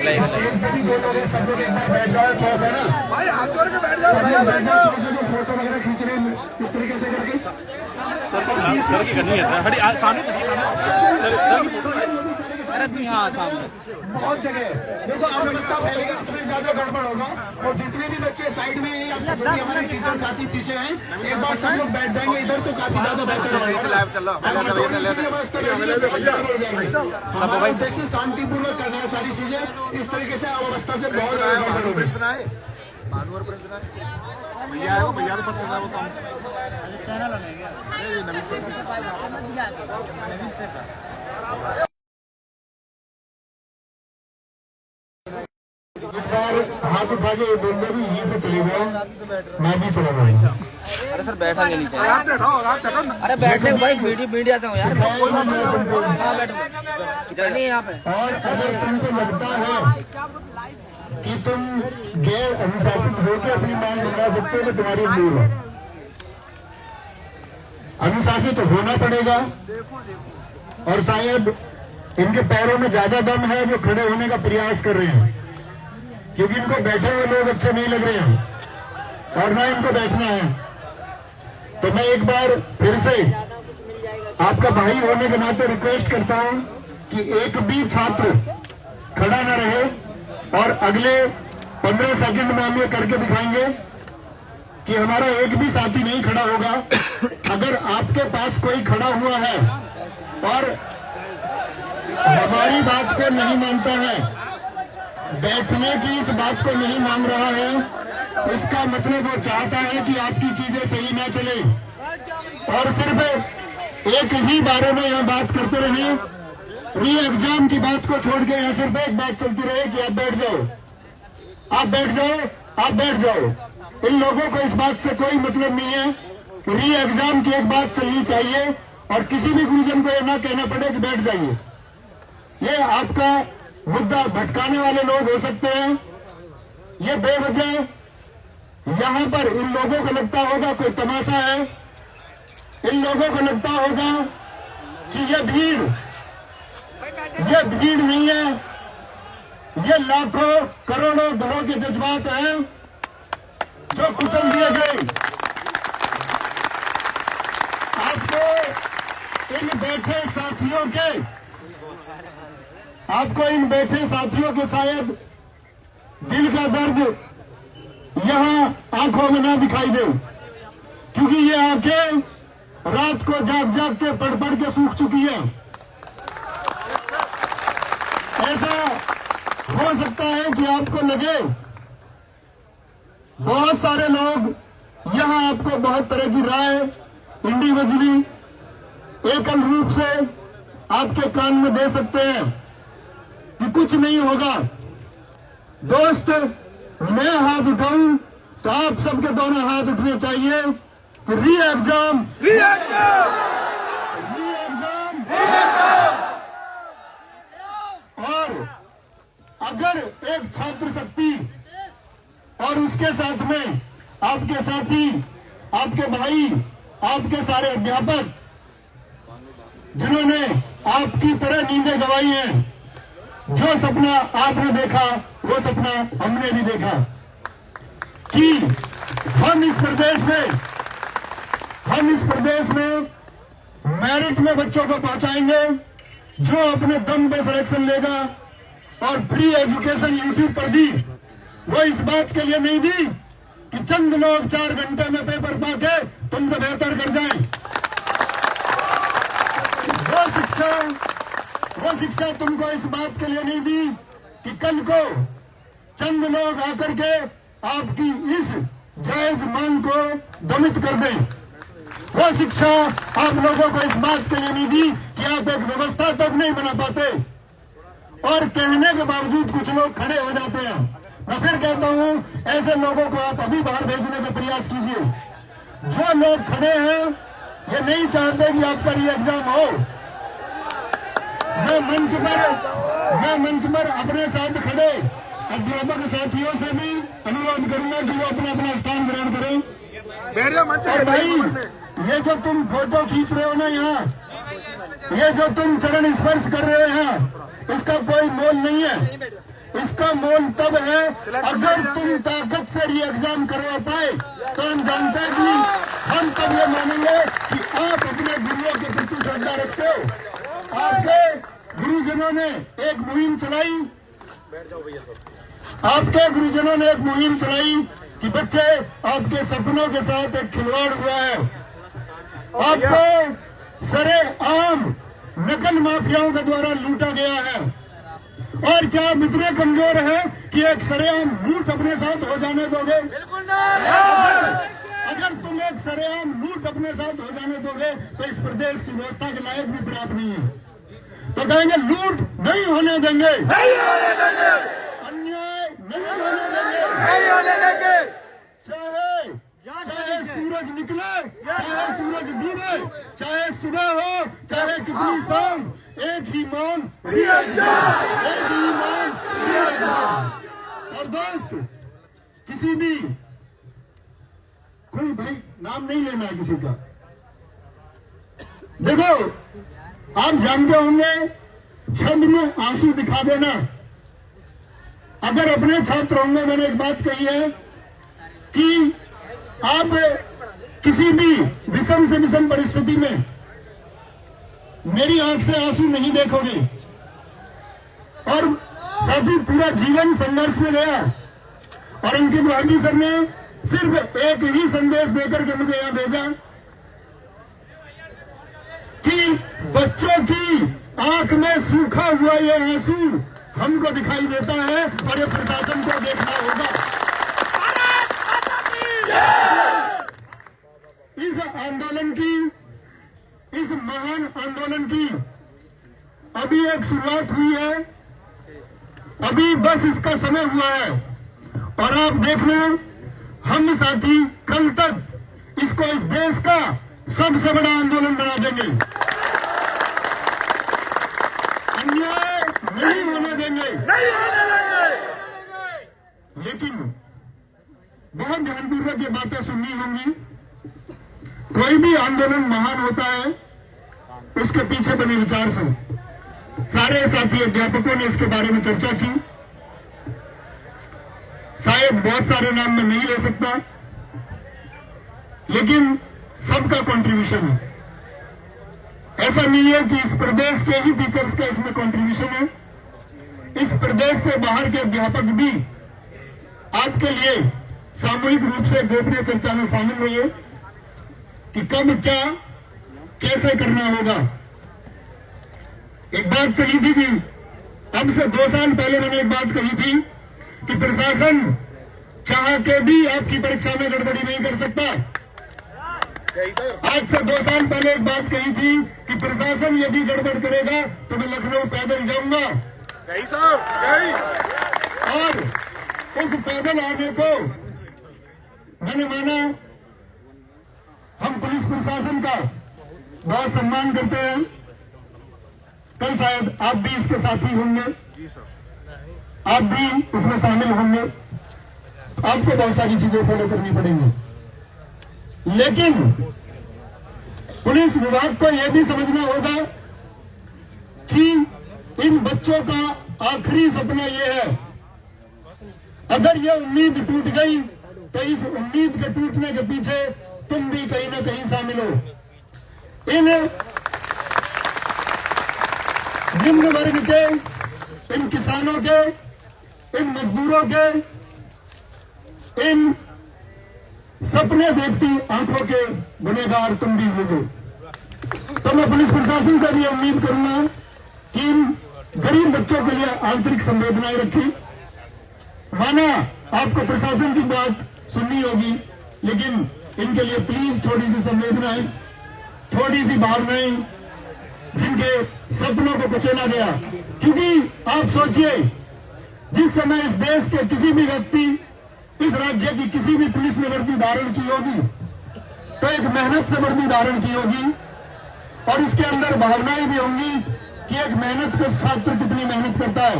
भाई हाथ जोड़ के बैठ जाओ, फोटो वगैरह खींच रहे हैं इस तरीके से करके सर की करनी है सामने। अरे तू यहाँ सामने बहुत जगह देखो अव्यवस्था फैलेगी, उतनी ज्यादा गड़बड़ होगा। और जितने भी बच्चे साइड में हमारे टीचर साथी पीछे हैं, एक बार सब लोग बैठ जाएंगे इधर तो काफी ज्यादा बेहतर होगा। शांतिपूर्वक करना है सारी चीजें, इस तरीके से अव्यवस्था से बहुत भैया भैया तो चैनल हाथ उठा के बोलते भी यहीं से चले जाओ, मैं भी चला जाऊंगा। अरे सर बैठा के नीचे, अरे बैठने भाई मीडिया से हो यार, बैठो यहाँ पे। और अगर तुमको लगता है कि तुम गैर अनुशासित होकर अपनी मांग मंगा सकते हो तो तुम्हारी भूल है। अनुशासित होना पड़ेगा। और शायद इनके पैरों में ज्यादा दम है जो खड़े होने का प्रयास कर रहे हैं, क्योंकि इनको बैठे हुए लोग अच्छे नहीं लग रहे हैं और ना इनको बैठना है। तो मैं एक बार फिर से आपका भाई होने के नाते रिक्वेस्ट करता हूं कि एक भी छात्र खड़ा न रहे। और अगले 15 सेकंड में हम ये करके दिखाएंगे कि हमारा एक भी साथी नहीं खड़ा होगा। अगर आपके पास कोई खड़ा हुआ है और हमारी बात को नहीं मानता है, बैठने की इस बात को नहीं मान रहा है, इसका मतलब वो चाहता है कि आपकी चीजें सही ना चले। और सिर्फ एक ही बारे में यहाँ बात करते रहे, री एग्जाम की बात को छोड़ के यहाँ सिर्फ एक बात चलती रहे कि आप बैठ जाओ, आप बैठ जाओ, आप बैठ जाओ। इन लोगों को इस बात से कोई मतलब नहीं है। री एग्जाम की एक बात चलनी चाहिए और किसी भी गुरुजन को यह ना कहना पड़े कि बैठ जाइए। ये आपका मुद्दा भटकाने वाले लोग हो सकते हैं। ये बेवजह यहाँ पर इन लोगों को लगता होगा कोई तमाशा है, इन लोगों को लगता होगा कि ये भीड़ नहीं है, ये लाखों करोड़ों घरों के जज्बात हैं जो कुचल दिए गए। आपको इन बैठे साथियों के शायद दिल का दर्द यहाँ आंखों में ना दिखाई दे, क्योंकि ये आंखें रात को जाग जाग के पढ़ पढ़ के सूख चुकी हैं। ऐसा हो सकता है कि आपको लगे, बहुत सारे लोग यहाँ आपको बहुत तरह की राय इंडिविजुअली एकल रूप से आपके कान में दे सकते हैं कि कुछ नहीं होगा। दोस्त, मैं हाथ उठाऊं तो आप सबके दोनों हाथ उठने चाहिए। री एग्जाम, और अगर एक छात्र शक्ति और उसके साथ में आपके साथी, आपके भाई, आपके सारे अध्यापक जिन्होंने आपकी तरह नींदें गंवाई हैं, जो सपना आपने देखा वो सपना हमने भी देखा कि हम इस प्रदेश में मेरिट में बच्चों को पहुंचाएंगे, जो अपने दम पे सिलेक्शन लेगा। और फ्री एजुकेशन यूट्यूब पर दी, वो इस बात के लिए नहीं दी कि चंद लोग 4 घंटे में पेपर पाके तुमसे बेहतर कर जाएं। वो शिक्षा तुमको इस बात के लिए नहीं दी कि कल को चंद लोग आकर के आपकी इस जायज मांग को दमित कर दें। वो शिक्षा आप लोगों को इस बात के लिए नहीं दी कि आप एक व्यवस्था तक नहीं बना पाते। और कहने के बावजूद कुछ लोग खड़े हो जाते हैं। मैं फिर कहता हूं, ऐसे लोगों को आप अभी बाहर भेजने का प्रयास कीजिए। जो लोग खड़े हैं ये नहीं चाहते कि आपका री एग्जाम हो। मैं मंच पर अपने साथ खड़े अध्यापक साथियों से भी अनुरोध करूंगा कि वो अपना अपना स्थान ग्रहण करें। और भाई, ये जो तुम फोटो खींच रहे हो ना यहाँ, ये जो तुम चरण स्पर्श कर रहे हो यहाँ, इसका कोई मोल नहीं है। इसका मोल तब है अगर तुम ताकत से री एग्जाम करवा पाए, तो हम जानते हैं कि हम तब ये मानेंगे कि आप अपने गुरुओं के प्रति श्रद्धा रखते हो। आपके गुरुजनों ने एक मुहिम चलाई, आपके गुरुजनों ने एक मुहिम चलाई कि बच्चे आपके सपनों के साथ एक खिलवाड़ हुआ है। आपको सरेआम नकल माफियाओं के द्वारा लूटा गया है। और क्या आप इतने कमजोर हैं कि एक सरेआम लूट अपने साथ हो जाने दोगे? बिल्कुल नहीं। अगर तुम एक सरेआम लूट अपने साथ हो जाने दोगे तो इस प्रदेश की व्यवस्था के लायक भी फिर आप नहीं है। तो कहेंगे लूट नहीं होने देंगे, नहीं होने देंगे, अन्याय नहीं होने देंगे, नहीं होने देंगे। चाहे सूरज निकले, चाहे सूरज डूबे, चाहे सुबह हो, चाहे कितनी शाम, एक ही मान, एक ही मान। और दोस्त, किसी भी कोई भाई नाम नहीं लेना है किसी का। देखो आप जानते होंगे छंद में आंसू दिखा देना। अगर अपने छात्र होंगे, मैंने एक बात कही है कि आप किसी भी विषम से विषम परिस्थिति में मेरी आंख से आंसू नहीं देखोगे। और साथ ही पूरा जीवन संघर्ष में गया और अंकित भाटी सर ने सिर्फ एक ही संदेश देकर के मुझे यहां भेजा कि बच्चों की आंख में सूखा हुआ ये आंसू हमको दिखाई देता है और ये प्रशासन को देखना होगा। इस आंदोलन की, इस महान आंदोलन की अभी एक शुरुआत हुई है, अभी बस इसका समय हुआ है। और आप देखना, हम साथी कल तक इसको इस देश का सबसे बड़ा आंदोलन बना देंगे। अन्याय नहीं होने देंगे, नहीं होने देंगे। लेकिन बहुत ध्यानपूर्वक ये बातें सुननी होंगी। कोई भी आंदोलन महान होता है, उसके पीछे बने विचार से। सारे साथी अध्यापकों ने इसके बारे में चर्चा की। शायद बहुत सारे नाम मैं नहीं ले सकता, लेकिन सबका कंट्रीब्यूशन है। ऐसा नहीं है कि इस प्रदेश के ही टीचर्स का इसमें कंट्रीब्यूशन है। इस प्रदेश से बाहर के अध्यापक भी आपके लिए सामूहिक रूप से गोपनीय चर्चा में शामिल हुए कि कब क्या कैसे करना होगा। एक बात चली थी कि अब से 2 साल पहले मैंने एक बात कही थी कि प्रशासन चाह के भी आपकी परीक्षा में गड़बड़ी नहीं कर सकता। आज से 2 साल पहले एक बात कही थी कि प्रशासन यदि गड़बड़ करेगा तो मैं लखनऊ पैदल जाऊंगा। और उस पैदल आने को मैंने माना। हम पुलिस प्रशासन का बहुत सम्मान करते हैं। कल शायद आप भी इसके साथी होंगे, जी सर, आप भी इसमें शामिल होंगे। आपको बहुत सारी चीजें फॉलो करनी पड़ेंगी, लेकिन पुलिस विभाग को यह भी समझना होगा कि इन बच्चों का आखिरी सपना यह है। अगर यह उम्मीद टूट गई तो इस उम्मीद के टूटने के पीछे तुम भी कहीं ना कहीं शामिल हो। इन निम्न वर्ग के, इन किसानों के, इन मजदूरों के, इन सपने देखती आंखों के गुनहगार तुम भी होगे। तो मैं पुलिस प्रशासन से भी उम्मीद करूंगा कि इन गरीब बच्चों के लिए आंतरिक संवेदनाएं रखी। माना आपको प्रशासन की बात सुननी होगी, लेकिन इनके लिए प्लीज थोड़ी सी संवेदनाएं, थोड़ी सी भावनाएं, जिनके सपनों को कुचला गया। क्योंकि आप सोचिए, जिस समय इस देश के किसी भी व्यक्ति, इस राज्य की किसी भी पुलिस ने वर्दी धारण की होगी तो एक मेहनत से वर्दी धारण की होगी और उसके अंदर भावनाएं भी होंगी कि एक मेहनत का छात्र कितनी मेहनत करता है।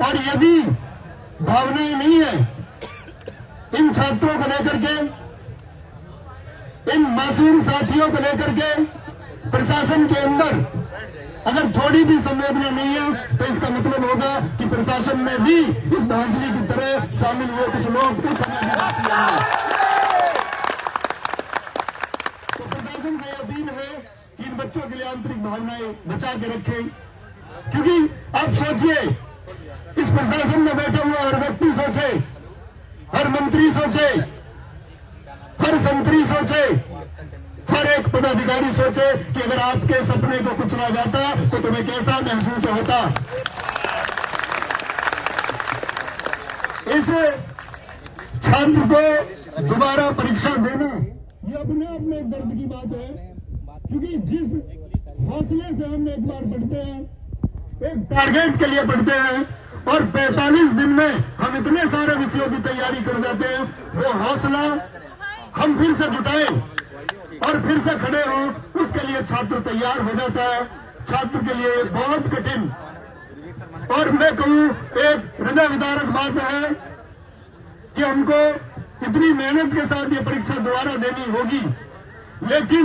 और यदि भावनाएं नहीं है इन छात्रों को लेकर के, इन मासूम साथियों को लेकर के प्रशासन के अंदर, अगर थोड़ी भी संवेदना नहीं है तो इसका मतलब होगा कि प्रशासन में भी इस धांधली की तरह शामिल हुए कुछ लोग उस समय भी बात किया है। तो प्रशासन से अपील है कि इन बच्चों के लिए आंतरिक भावनाएं बचा के रखें, क्योंकि आप सोचिए, इस प्रशासन में बैठा हुआ हर व्यक्ति सोचे, हर मंत्री सोचे, हर संतरी सोचे, हर एक पदाधिकारी सोचे कि अगर आपके सपने को कुचला जाता तो तुम्हें कैसा महसूस होता। इस छात्र को दोबारा परीक्षा देना ये अपने आप में एक दर्द की बात है, क्योंकि जिस हौसले से हम एक बार पढ़ते हैं, एक टारगेट के लिए पढ़ते हैं और 45 दिन में हम इतने सारे विषयों की तैयारी कर जाते हैं, वो हौसला हम फिर से जुटाएं और फिर से खड़े हो, उसके लिए छात्र तैयार हो जाता है। छात्र के लिए बहुत कठिन, और मैं कहूं एक हृदय विदारक बात है कि हमको इतनी मेहनत के साथ ये परीक्षा दोबारा देनी होगी, लेकिन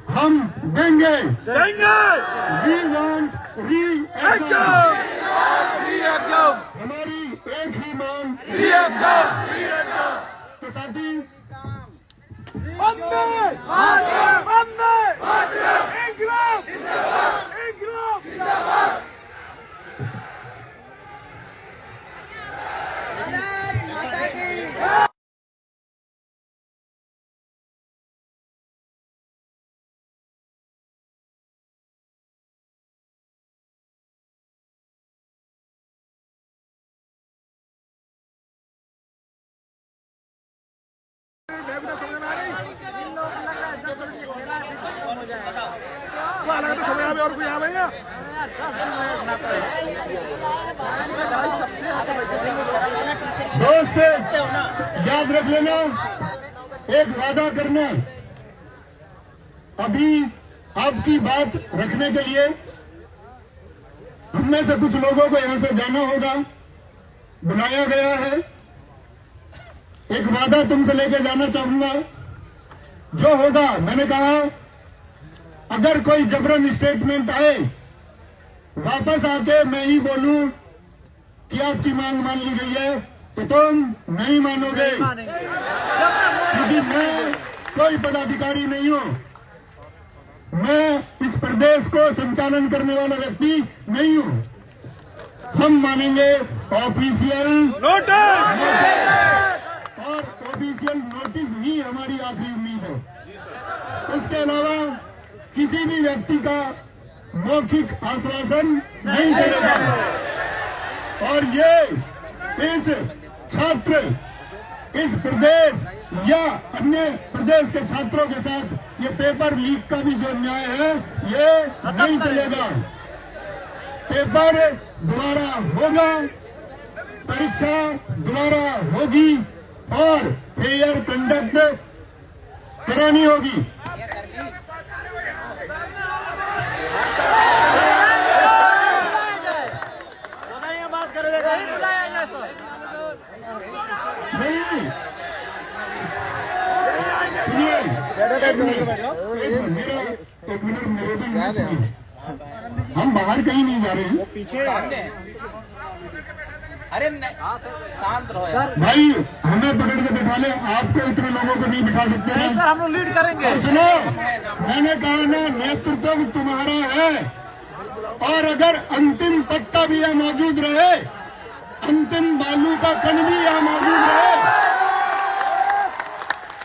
हम देंगे। We want reexam. हमारी एक ही मांग तो साथी समय और कोई आ भैया दोस्त याद रख लेना, एक वादा करना, अभी आपकी बात रखने के लिए हम में से कुछ लोगों को यहां से जाना होगा, बुलाया गया है। एक वादा तुमसे लेके जाना चाहूंगा, जो होगा, मैंने कहा अगर कोई जबरन स्टेटमेंट आए, वापस आके मैं ही बोलूं कि आपकी मांग मान ली गई है, तो तुम नहीं मानोगे, क्योंकि मैं कोई पदाधिकारी नहीं हूं, मैं इस प्रदेश को संचालन करने वाला व्यक्ति नहीं हूं। हम मानेंगे ऑफिशियल नोटिस, और ऑफिशियल नोटिस ही हमारी आखिरी उम्मीद है। उसके अलावा किसी भी व्यक्ति का मौखिक आश्वासन नहीं चलेगा, और ये इस छात्र, इस प्रदेश या अन्य प्रदेश के छात्रों के साथ ये पेपर लीक का भी जो न्याय है, ये नहीं चलेगा। पेपर दोबारा होगा, परीक्षा दोबारा होगी और फेयर कंडक्ट करानी होगी। नहीं, सुनिए, मेरा एक मिनट निवेदन है, सुनिए, हम बाहर कहीं नहीं जा रहे हैं, पीछे अरे शांत रहो यार। भाई हमें पकड़ के बिठा ले, आपको इतने लोगों को नहीं बिठा सकते ना। सर हम लोग लीड करेंगे। सुनो, मैंने कहा ना, नेतृत्व तुम्हारा है, और अगर अंतिम पत्ता भी यहाँ मौजूद रहे, अंतिम बालू का कण भी यहाँ मौजूद रहे,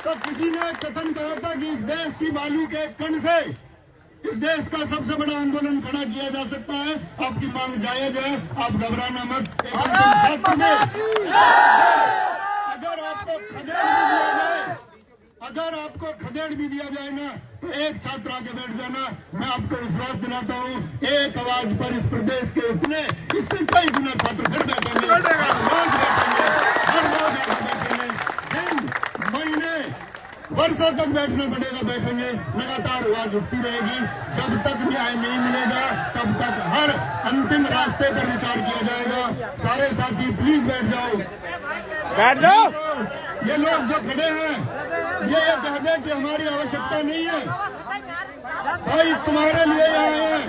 तो किसी ने कथन कहा था कि इस देश की बालू के कण से इस देश का सबसे बड़ा आंदोलन खड़ा किया जा सकता है। आपकी मांग जायज है, आप घबराना मत। छात्र में अगर आपको खदेड़ भी दिया जाए, अगर आपको खदेड़ भी दिया जाए ना, तो एक छात्र आके बैठ जाना, मैं आपको विश्वास दिलाता हूँ, एक आवाज पर इस प्रदेश के इतने, इससे कई गुना छात्र फिर बैठेंगे, हर रोज बैठेंगे, हर रोज बैठेंगे, दिन महीने वर्षों तक बैठना पड़ेगा, बैठेंगे, लगातार आवाज उठती रहेगी। जब तक न्याय नहीं मिलेगा तब तक हर अंतिम रास्ते पर विचार किया जाएगा। सारे साथी प्लीज बैठ जाओ, बैठ जाओ। ये लोग जो खड़े हैं ये कह दे कि हमारी आवश्यकता नहीं है, भाई तुम्हारे लिए आए हैं,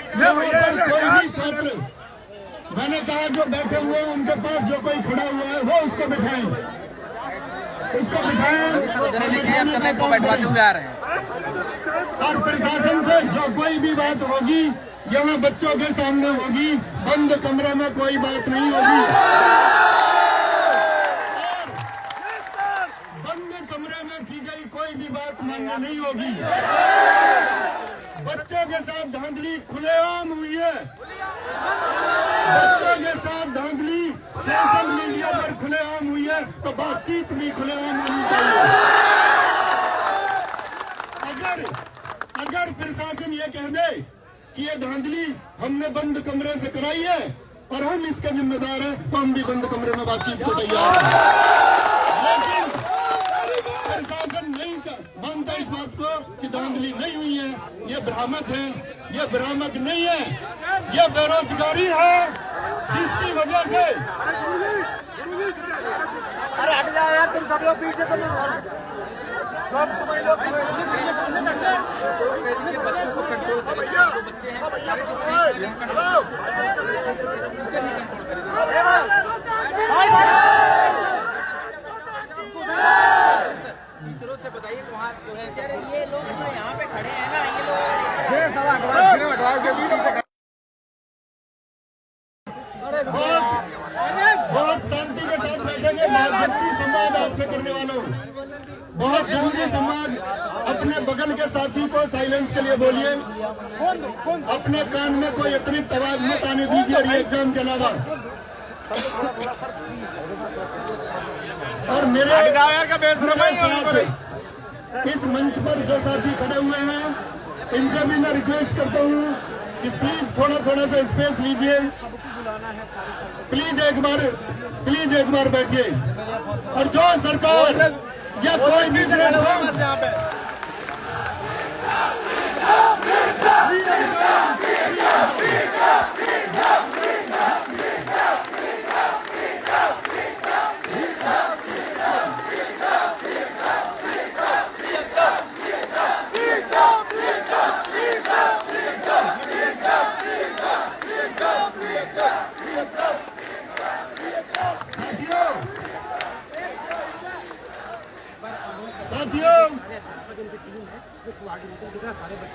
कोई भी छात्र, मैंने कहा जो बैठे हुए हैं उनके पास जो कोई खड़ा हुआ है वो उसको बिठाएं, उसको बिठाएं बैठवाते हुए आ रहे हैं। और प्रशासन से जो कोई भी बात होगी यहाँ बच्चों के सामने होगी, बंद कमरे में कोई बात नहीं होगी। बंद कमरे में की गई कोई भी बात मान्य नहीं होगी। बच्चों के साथ धांधली खुलेआम हुई है, बच्चों के साथ धांधली सोशल मीडिया पर खुलेआम हुई है, तो बातचीत भी खुलेआम होनी चाहिए। अगर प्रशासन ये कह दे कि ये धांधली हमने बंद कमरे से कराई है और हम इसके जिम्मेदार हैं, तो हम भी बंद कमरे में बातचीत को तैयार हैं। लेकिन प्रशासन नहीं मानता इस बात को कि धांधली नहीं हुई है, ये भ्रामक है, ये भ्रामक नहीं है, ये बेरोजगारी है जिसकी वजह से। अरे हट जाओ यार, तुम सब लोग पीछे, तुम बच्चों को कंट्रोल करें, जो बच्चे टीचरों से बताइए वहाँ जो है ये लोग यहाँ पे खड़े हैं ना, ये लोग बहुत शांति के साथ बैठेंगे। बहुत जरूरी संवाद आपसे करने वाला हूँ, बहुत जरूरी संवाद। अपने बगल के साथी को साइलेंस के लिए बोलिए, अपने कान में कोई अतिरिक्त आवाज मत आने दीजिए री एग्जाम के अलावा। और मेरे इस मंच पर जो साथी खड़े हुए हैं, इनसे भी मैं रिक्वेस्ट करता हूँ कि प्लीज थोड़ा सा स्पेस लीजिए, प्लीज एक बार बैठिए। और जो सरकार या कोई भी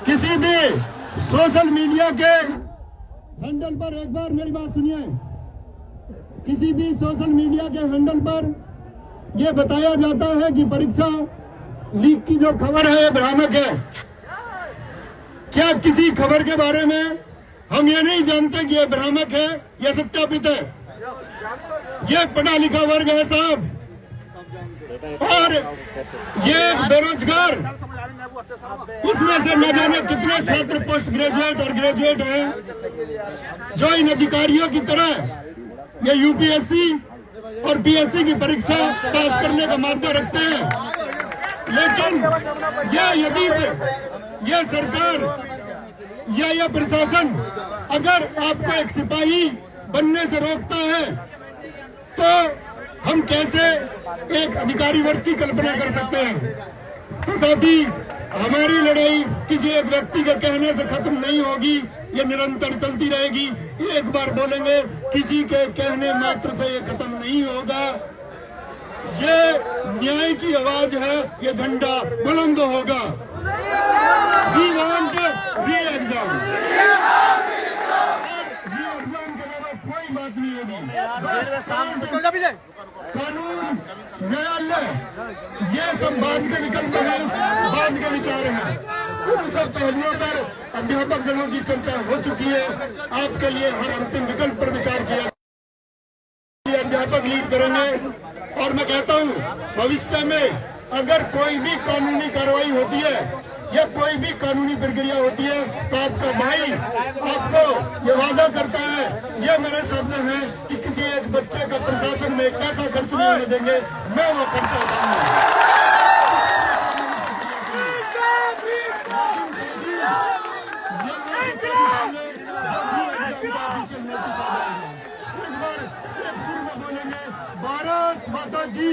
किसी भी सोशल मीडिया के हैंडल पर, एक बार मेरी बात सुनिए, किसी भी सोशल मीडिया के हैंडल पर यह बताया जाता है कि परीक्षा लीक की जो खबर है भ्रामक है। क्या किसी खबर के बारे में हम ये नहीं जानते कि यह भ्रामक है, यह सत्यापित है? यह पढ़ा लिखा वर्ग है साहब, और ये बेरोजगार, उसमें से न जाने कितने छात्र पोस्ट ग्रेजुएट और ग्रेजुएट हैं जो इन अधिकारियों की तरह ये यूपीएससी और पीएससी की परीक्षा पास करने का माद्दा रखते हैं। लेकिन यदि यह सरकार या यह प्रशासन अगर आपको एक सिपाही बनने से रोकता है, तो हम कैसे एक अधिकारी वर्ग की कल्पना कर सकते हैं? तो साथी, हमारी लड़ाई किसी एक व्यक्ति के कहने से खत्म नहीं होगी, ये निरंतर चलती रहेगी। एक बार बोलेंगे, किसी के कहने मात्र से ये खत्म नहीं होगा। ये न्याय की आवाज है, ये झंडा बुलंद होगा। We want reexam, reexam के अलावा कोई बात नहीं होगी। कानून, न्यायालय, ये सब बाद के विकल्प हैं, बाद के विचार हैं। उन सब पहलुओं पर अध्यापक गणों की चर्चा हो चुकी है। आपके लिए हर अंतिम विकल्प पर विचार किया, अध्यापक लीड करेंगे। और मैं कहता हूँ, भविष्य में अगर कोई भी कानूनी कार्रवाई होती है या कोई भी कानूनी प्रक्रिया होती है, तो आपका भाई आपको ये वादा करता है, ये मेरे सामने है कि किसी एक बच्चे का प्रशासन में पैसा खर्च नहीं होने देंगे, मैं वो खर्चा उठाऊंगा। एक सुर में बोलेंगे, भारत माता की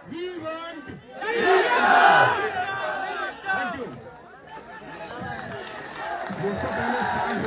We want जिसको पहले स्टाफ